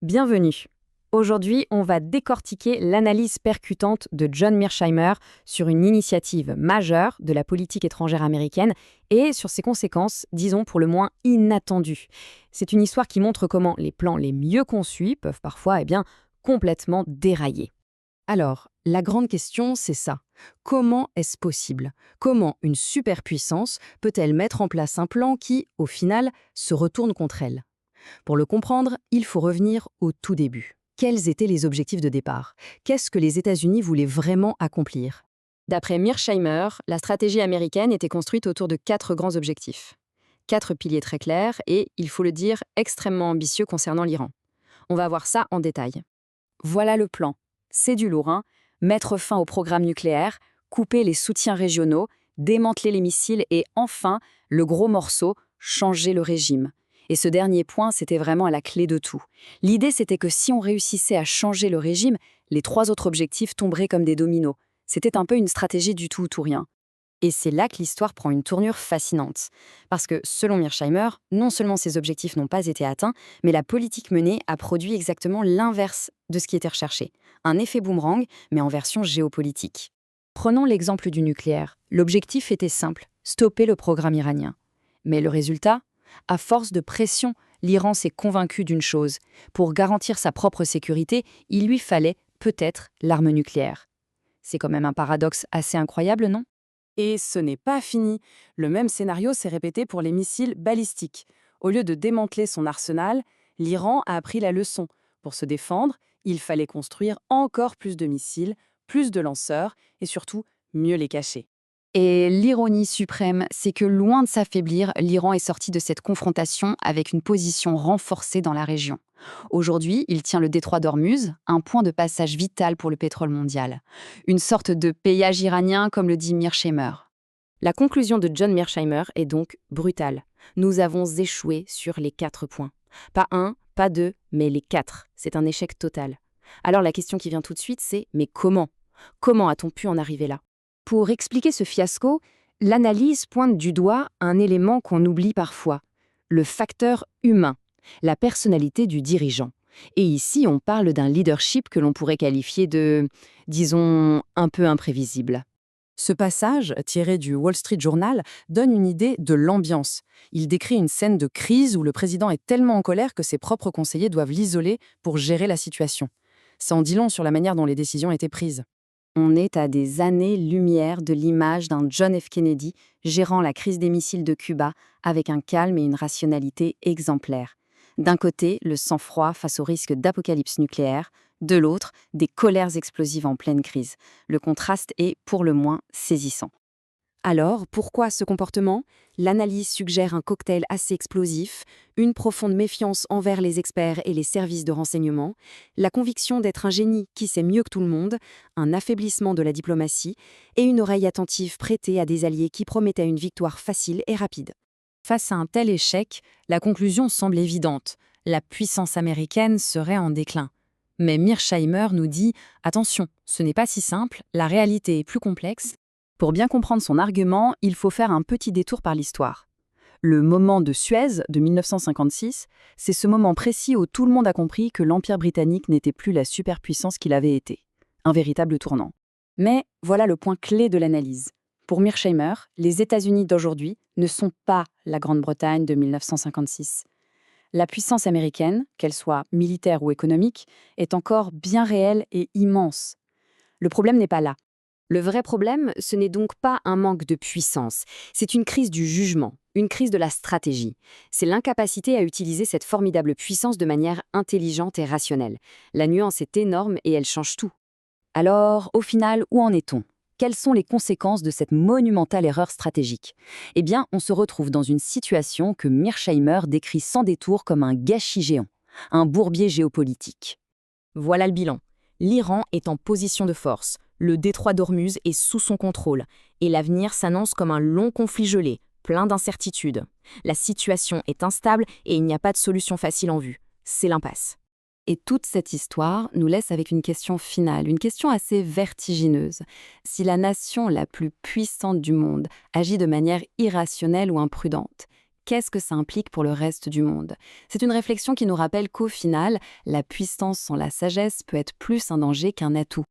Bienvenue. Aujourd'hui, on va décortiquer l'analyse percutante de John Mearsheimer sur une initiative majeure de la politique étrangère américaine et sur ses conséquences, disons pour le moins inattendues. C'est une histoire qui montre comment les plans les mieux conçus peuvent parfois complètement dérailler. Alors, la grande question, c'est ça. Comment est-ce possible? Comment une superpuissance peut-elle mettre en place un plan qui, au final, se retourne contre elle? Pour le comprendre, il faut revenir au tout début. Quels étaient les objectifs de départ? Qu'est-ce que les États-Unis voulaient vraiment accomplir? D'après Mearsheimer, la stratégie américaine était construite autour de 4 grands objectifs. 4 piliers très clairs et, il faut le dire, extrêmement ambitieux concernant l'Iran. On va voir ça en détail. Voilà le plan. C'est du lourd, hein. Mettre fin au programme nucléaire, couper les soutiens régionaux, démanteler les missiles et enfin, le gros morceau, changer le régime. Et ce dernier point, c'était vraiment à la clé de tout. L'idée, c'était que si on réussissait à changer le régime, les 3 autres objectifs tomberaient comme des dominos. C'était un peu une stratégie du tout ou tout rien. Et c'est là que l'histoire prend une tournure fascinante. Parce que, selon Mearsheimer, non seulement ces objectifs n'ont pas été atteints, mais la politique menée a produit exactement l'inverse de ce qui était recherché. Un effet boomerang, mais en version géopolitique. Prenons l'exemple du nucléaire. L'objectif était simple, stopper le programme iranien. Mais le résultat? À force de pression, l'Iran s'est convaincu d'une chose. Pour garantir sa propre sécurité, il lui fallait peut-être l'arme nucléaire. C'est quand même un paradoxe assez incroyable, non? Et ce n'est pas fini. Le même scénario s'est répété pour les missiles balistiques. Au lieu de démanteler son arsenal, l'Iran a appris la leçon. Pour se défendre, il fallait construire encore plus de missiles, plus de lanceurs et surtout mieux les cacher. Et l'ironie suprême, c'est que loin de s'affaiblir, l'Iran est sorti de cette confrontation avec une position renforcée dans la région. Aujourd'hui, il tient le détroit d'Ormuz, un point de passage vital pour le pétrole mondial. Une sorte de péage iranien, comme le dit Mearsheimer. La conclusion de John Mearsheimer est donc brutale. Nous avons échoué sur les 4 points. Pas un, pas deux, mais les 4. C'est un échec total. Alors la question qui vient tout de suite, c'est mais comment? Comment a-t-on pu en arriver là? Pour expliquer ce fiasco, l'analyse pointe du doigt un élément qu'on oublie parfois, le facteur humain, la personnalité du dirigeant. Et ici, on parle d'un leadership que l'on pourrait qualifier de, disons, un peu imprévisible. Ce passage, tiré du Wall Street Journal, donne une idée de l'ambiance. Il décrit une scène de crise où le président est tellement en colère que ses propres conseillers doivent l'isoler pour gérer la situation. Ça en dit long sur la manière dont les décisions étaient prises. On est à des années-lumière de l'image d'un John F. Kennedy gérant la crise des missiles de Cuba avec un calme et une rationalité exemplaires. D'un côté, le sang-froid face au risque d'apocalypse nucléaire, de l'autre, des colères explosives en pleine crise. Le contraste est, pour le moins, saisissant. Alors, pourquoi ce comportement? L'analyse suggère un cocktail assez explosif, une profonde méfiance envers les experts et les services de renseignement, la conviction d'être un génie qui sait mieux que tout le monde, un affaiblissement de la diplomatie et une oreille attentive prêtée à des alliés qui promettaient une victoire facile et rapide. Face à un tel échec, la conclusion semble évidente. La puissance américaine serait en déclin. Mais Mearsheimer nous dit « Attention, ce n'est pas si simple, la réalité est plus complexe. » Pour bien comprendre son argument, il faut faire un petit détour par l'histoire. Le moment de Suez de 1956, c'est ce moment précis où tout le monde a compris que l'Empire britannique n'était plus la superpuissance qu'il avait été. Un véritable tournant. Mais voilà le point clé de l'analyse. Pour Mearsheimer, les États-Unis d'aujourd'hui ne sont pas la Grande-Bretagne de 1956. La puissance américaine, qu'elle soit militaire ou économique, est encore bien réelle et immense. Le problème n'est pas là. Le vrai problème, ce n'est donc pas un manque de puissance, c'est une crise du jugement, une crise de la stratégie. C'est l'incapacité à utiliser cette formidable puissance de manière intelligente et rationnelle. La nuance est énorme et elle change tout. Alors, au final, où en est-on? Quelles sont les conséquences de cette monumentale erreur stratégique? Eh bien, on se retrouve dans une situation que Mearsheimer décrit sans détour comme un gâchis géant, un bourbier géopolitique. Voilà le bilan. L'Iran est en position de force. Le détroit d'Ormuz est sous son contrôle et l'avenir s'annonce comme un long conflit gelé, plein d'incertitudes. La situation est instable et il n'y a pas de solution facile en vue. C'est l'impasse. Et toute cette histoire nous laisse avec une question finale, une question assez vertigineuse. Si la nation la plus puissante du monde agit de manière irrationnelle ou imprudente, qu'est-ce que ça implique pour le reste du monde? C'est une réflexion qui nous rappelle qu'au final, la puissance sans la sagesse peut être plus un danger qu'un atout.